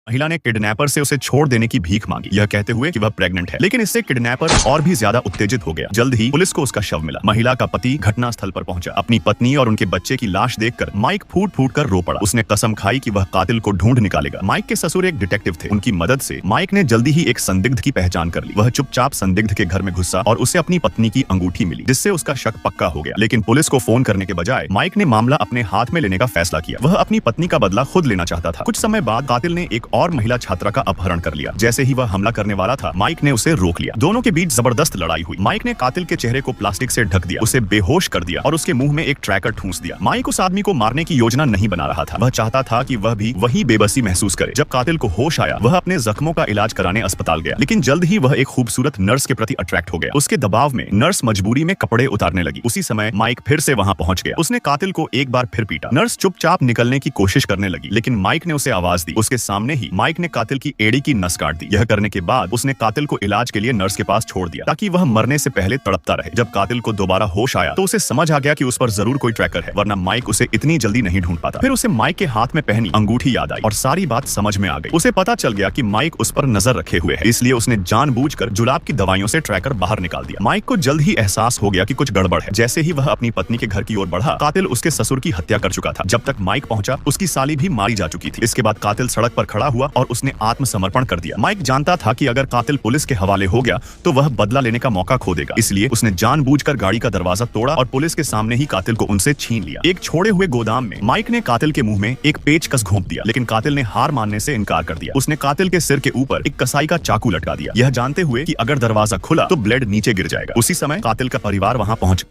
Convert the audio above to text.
महिला ने किडनैपर से उसे छोड़ देने की भीख मांगी, यह कहते हुए कि वह प्रेग्नेंट है। लेकिन इससे किडनैपर और भी ज्यादा उत्तेजित हो गया। जल्द ही पुलिस को उसका शव मिला। महिला का पति घटनास्थल पर पहुंचा। अपनी पत्नी और उनके बच्चे की लाश देखकर माइक फूट फूट कर रो पड़ा। उसने कसम खाई कि वह कातिल को ढूंढ निकालेगा। माइक के ससुर एक डिटेक्टिव थे। उनकी मदद से माइक ने जल्दी ही एक संदिग्ध की पहचान कर ली। वह चुपचाप संदिग्ध के घर में घुसा और उसे अपनी पत्नी की अंगूठी मिली, जिससे उसका शक पक्का हो गया। लेकिन पुलिस को फोन करने के बजाय माइक ने मामला अपने हाथ में लेने का फैसला किया। वह अपनी पत्नी का बदला खुद लेना चाहता था। कुछ समय बाद कातिल ने एक और महिला छात्रा का अपहरण कर लिया। जैसे ही वह हमला करने वाला था, माइक ने उसे रोक लिया। दोनों के बीच जबरदस्त लड़ाई हुई। माइक ने कातिल के चेहरे को प्लास्टिक से ढक दिया, उसे बेहोश कर दिया और उसके मुंह में एक ट्रैकर ठूंस दिया। माइक उस आदमी को मारने की योजना नहीं बना रहा था। वह चाहता था कि वह भी वही बेबसी महसूस करे। जब कातिल को होश आया, वह अपने जख्मों का इलाज कराने अस्पताल गया। लेकिन जल्द ही वह एक खूबसूरत नर्स के प्रति अट्रैक्ट हो गया। उसके दबाव में नर्स मजबूरी में कपड़े उतारने लगी। उसी समय माइक फिर से वहां पहुंच गया। उसने कातिल को एक बार फिर पीटा। नर्स चुपचाप निकलने की कोशिश करने लगी, लेकिन माइक ने उसे आवाज दी। उसके सामने ही माइक ने कातिल की एड़ी की नस काट दी। यह करने के बाद उसने कातिल को इलाज के लिए नर्स के पास छोड़ दिया, ताकि वह मरने से पहले तड़पता रहे। जब कातिल को दोबारा होश आया तो उसे समझ आ गया कि उस पर जरूर कोई ट्रैकर है, वरना माइक उसे इतनी जल्दी नहीं ढूंढ पाता। फिर उसे माइक के हाथ में पहनी अंगूठी याद आई और सारी बात समझ में आ गई। उसे पता चल गया कि माइक उस पर नजर रखे हुए है, इसलिए उसने जानबूझकर जुलाब की दवाइयों से ट्रैकर बाहर निकाल दिया। माइक को जल्द ही एहसास हो गया कि कुछ गड़बड़ है। जैसे ही वह अपनी पत्नी के घर की ओर बढ़ा, कातिल उसके ससुर की हत्या कर चुका था। जब तक माइक पहुंचा, उसकी साली भी मारी जा चुकी थी। इसके बाद कातिल सड़क पर खड़ा हुआ और उसने आत्मसमर्पण कर दिया। माइक जानता था कि अगर कातिल पुलिस के हवाले हो गया तो वह बदला लेने का मौका खो देगा, इसलिए उसने जानबूझकर गाड़ी का दरवाजा तोड़ा और पुलिस के सामने ही कातिल को उनसे छीन लिया। एक छोड़े हुए गोदाम में माइक ने कातिल के मुंह में एक पेचकस घोंप दिया, लेकिन कातिल ने हार मानने से इनकार कर दिया। उसने कातिल के सिर के ऊपर एक कसाई का चाकू लटका दिया, यह जानते हुए कि अगर दरवाजा खुला तो ब्लेड नीचे गिर जाएगा। उसी समय कातिल का परिवार वहां पहुंच